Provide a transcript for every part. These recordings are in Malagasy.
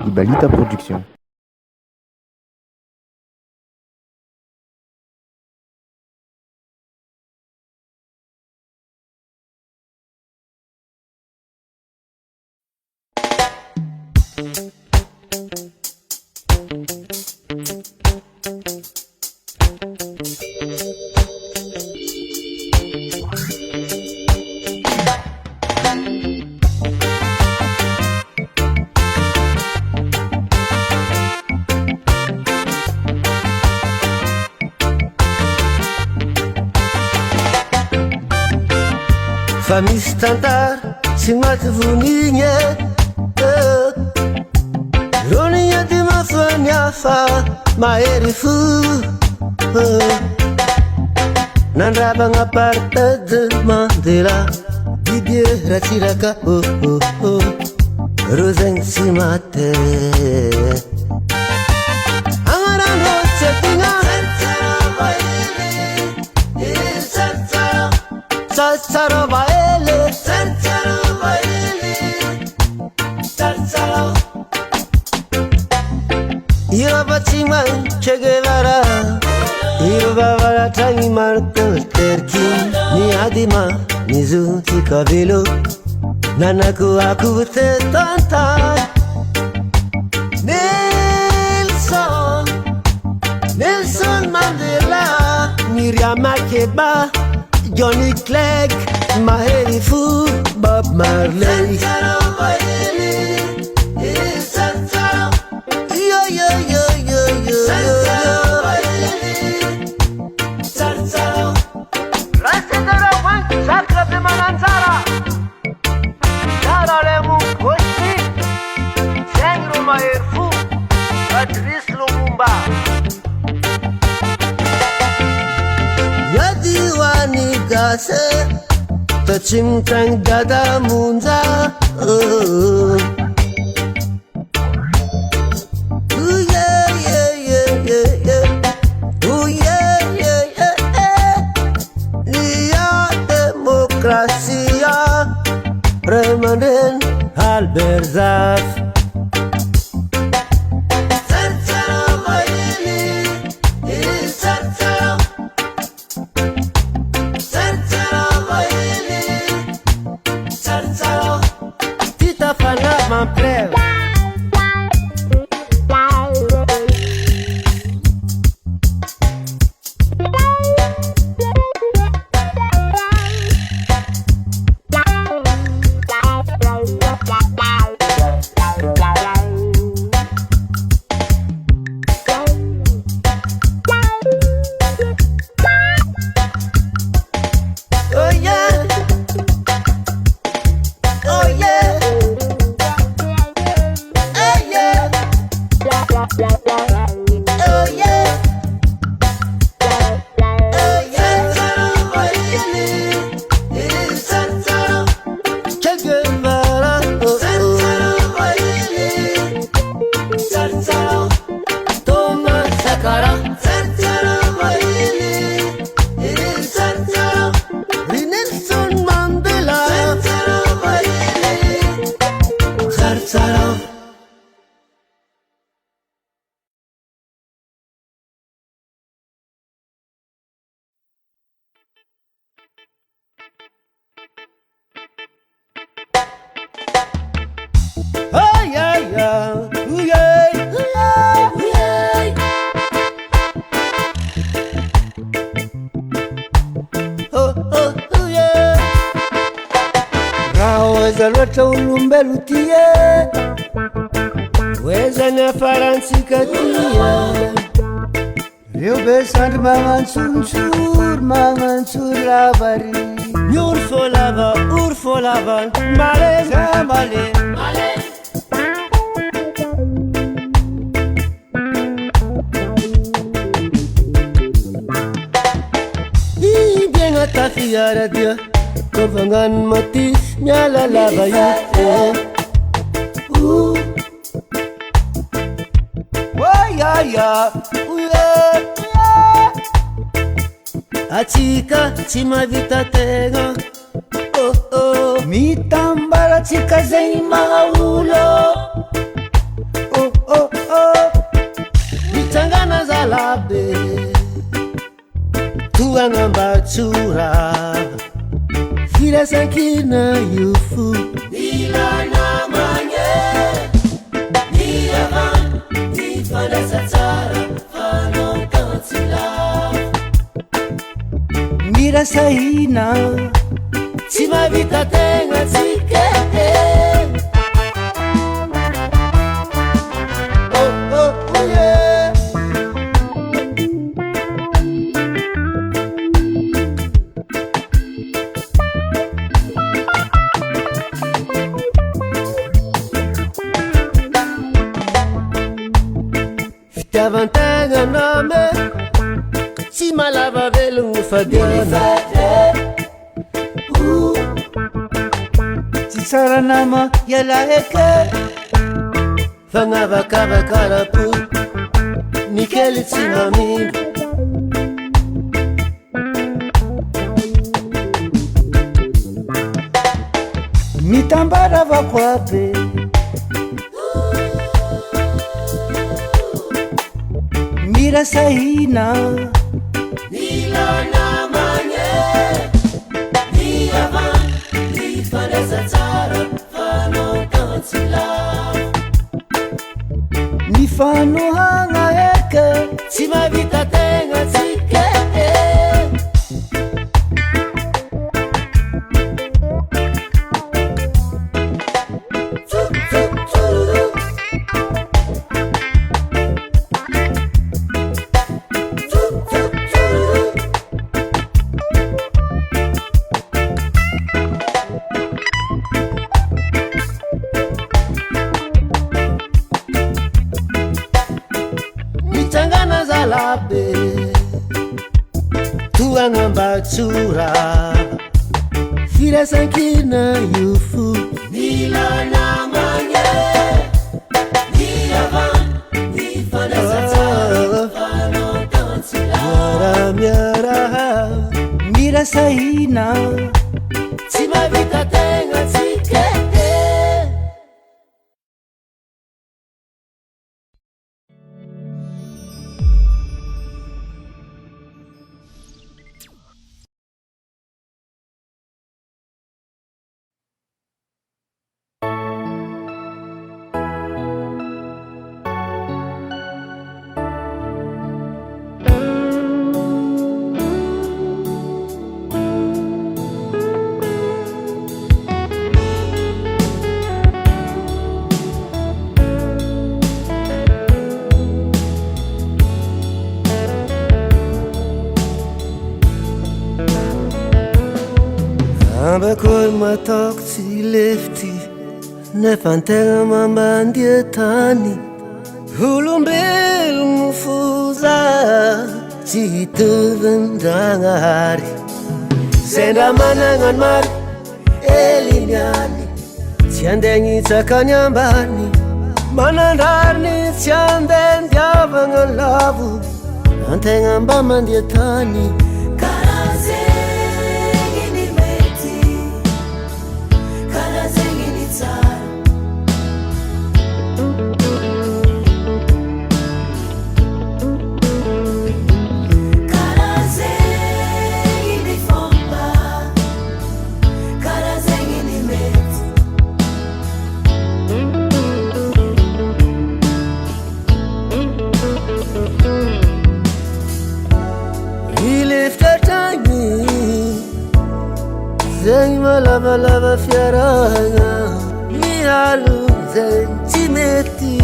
Ibalita Production. Fa misy tantara sy maty vonigny ronigny ty mafany hafa mahery fo nandrabagna partade mandela Didier ratsiraka ro zegny sy mate agnarano tsetigna Tsarova Irabatima Che Guevara Irobavara Tragni Martin Luther King Ni Adima Ni Zuti Kabilo Nanaku Akute Tanta Nelson Mandela Miriam Makeba Johnny Clegg Mahery Fou Bob Marley Yadiwani gase Tachimtang dada munza Demokrasia Remanen Alberzaf Olombelogno Wezana farantsikatia Reo besandry magnantsor lavary Urfo lava Male Ibiegna tafiara dia Kovangan matis Nyala lava Atsika tsy mavita tegna mitambara tsika zegny mahaolo Firasankina io fo Milana manye Miavan Mifanasa tsara Fanontansila Mirasaina Tsy mavita tegna tsika Fitiavantegnaname tsy malava velogno fadiana tsy tsara nama iala eke fagnavakavakarapo nikely tsy mamino mitambaravako aby mirasaina Milana manye Miavan Mifanasa tsara Fanontansila mifanohagna eke Tsy mavita tegna tsika mitangana zalabe tuagnambatsura firasankina io fo Milana manye Miavan Mifanasa tsara Fanontansila miaraha mirasaina Tsy mavita tegna tsika ambakôry mataoko tsy lefity nefa antegna mamandia tany olombelogno foza tsy hitovin-dragnahary sendra managnano mary eliniany tsy andegny tsakany ambany manandrariny tsy andeha ndiavagna lavo antegna mba mandia tany Zegny ni mety Kara zegny ni tsara Kara zegny ni fomba Kara zegny ni mety ilefitra tragny zegny malavalava fiarahagna mialo zegny tsy mety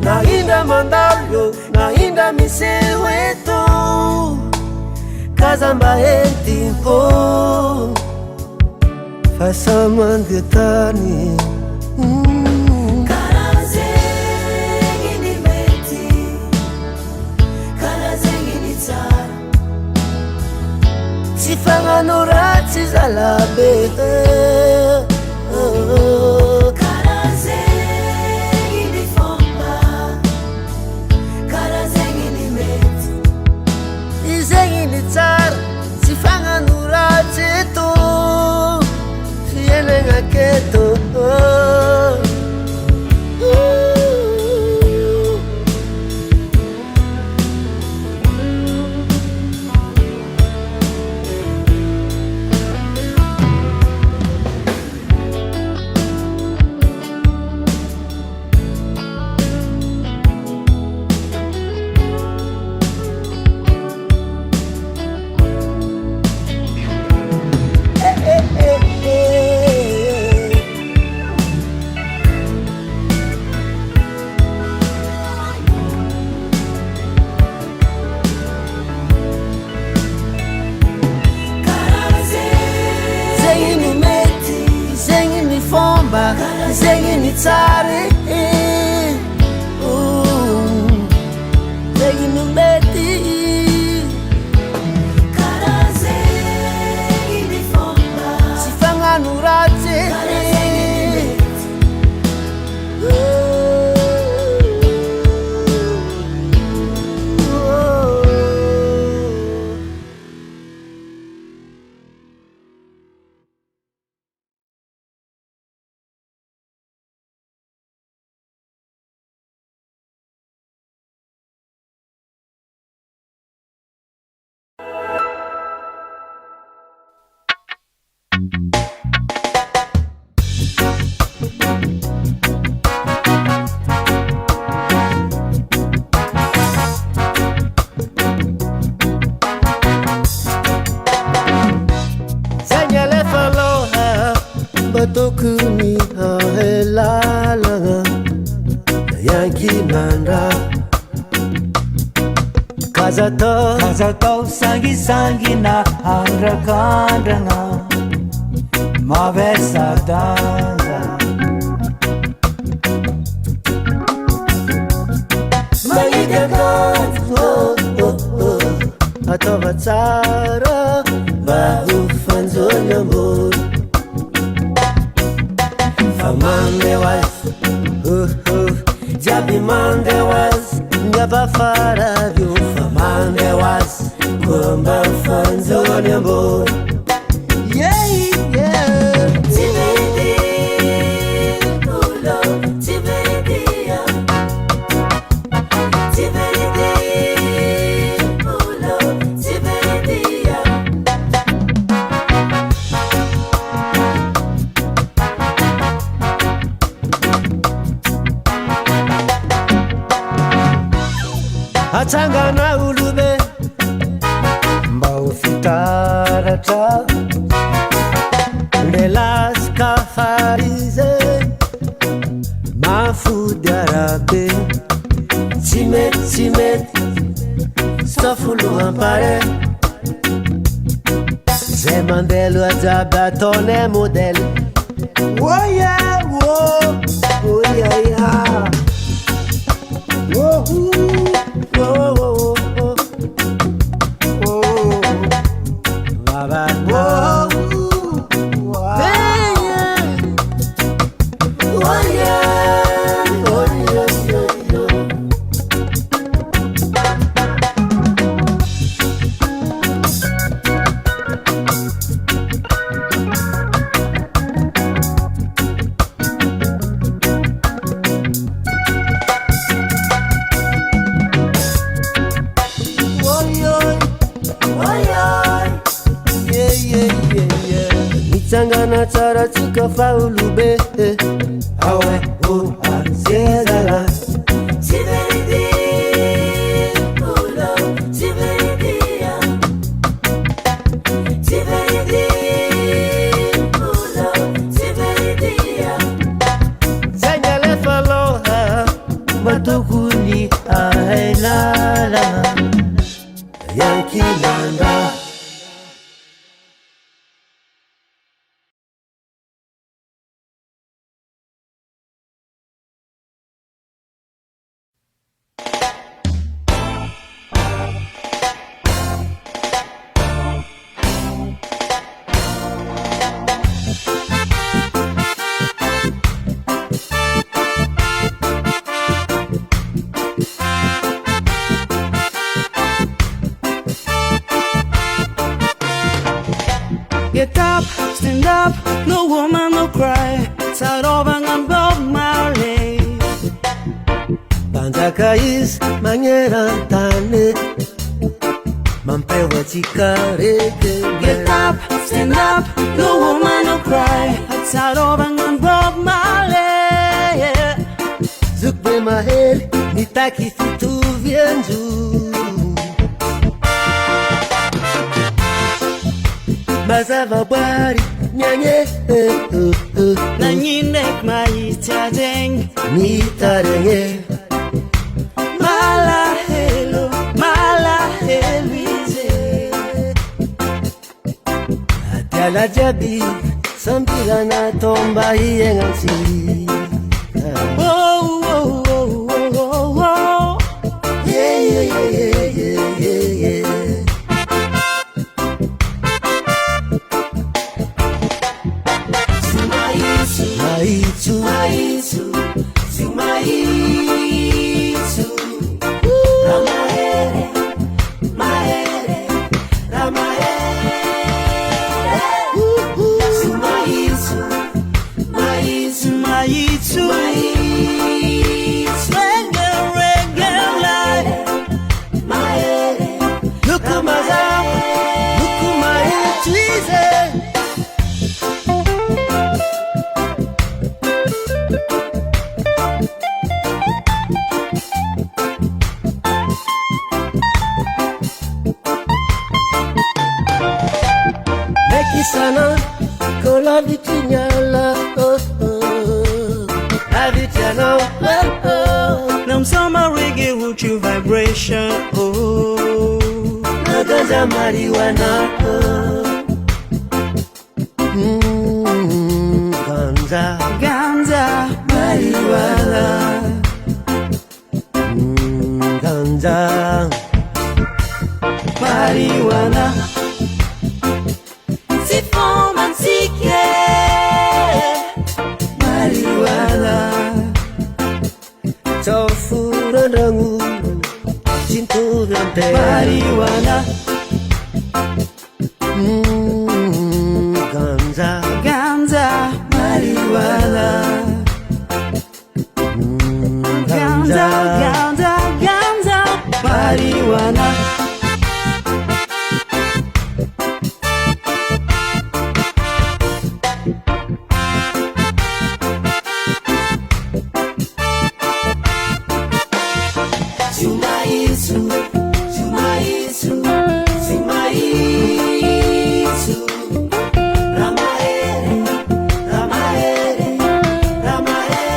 na indra mandalo na indra miseho eto kaza mba entimpo fa samy mandeha tany Kara zegny ni mety Kara zegny ni tsara tsy fagnano ratsy zalabe Kara zegny ni fomba Kara zegny ni mety izegny ny tsara tsy fagnano ratsy eto fiainagna keto fomba zegny ny tsara zegny no mety kara zegny ny fomba tsy fagnano ratsy tokony hahelalagna yankinandra kazatao sangisangina andrakandragna mavesadanga magnidyakanjo ataova tsara mba ho fanjony ambony Mandewas, Jabi Mandewas, Never Faravio, Mandewas, Kumba Fanzonian boy. Yeah, yeah. Tibedi, Ulo, Tibedia. Tibedi, Ulo, Tibedia. Atsangana ulube mba ufitaratra ndelaska farize mafudi arabe timet sofulu ampare zemandelo ajaby ataone modele woya woyaya Nitsangana tsara tsika faulube awe azezala Tibedi, Ulo, Tibedia. Tibedi, Ulo, Tibedia. Zenyele faloha matukuni ahelala yankinanda Get up, stand up, no woman, no cry. Tsarova and Bob Marley. Banjakais mangerantane mampewa chikareke. Get up, stand up, no woman, no cry. Tsarova and Bob Marley. Zukbe maheri nitaki fitu vienju Mazava bari nyanye Nanyinek maitadeng nitarenge Mala helwize Atiala jabi Sampirana tomba hiengansi. Oh, oh, oh, oh, oh, oh. Yeah, yeah, yeah, yeah, yeah, yeah. Sumaisu, Maitu, Maisu, Sumaisu, Ramaere, Maere, Ramaere, Sumaisu, Maisu, Maitu, Maisu, reggae, reggae life. Maere, look at my zap, look at my easy. Sana con la vitignala, oh oh, la vitiana, oh oh. Now some reggae root you vibration, oh. Na ganja marijuana, oh. Ganja, Ganja, marijuana. ganja, Marijuana. c'est romantique, Marijuana. tofu randangu, cintu rante. Marijuana. Ganja, Ganja, marijuana. Ganja, ganja, ganja, marijuana. Sumaisu, Sumaisu, Sumaisu, Ramaere, Ramaere, Ramaere,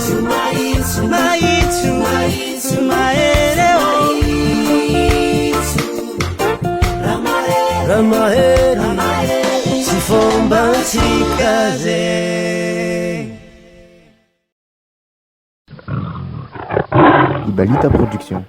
Sumaisu, Maitu, Maisu, maere, oh. Sumaisu, Ramaere, ramaheri, Ramaere, sifomba chikaze. Ibalita Production.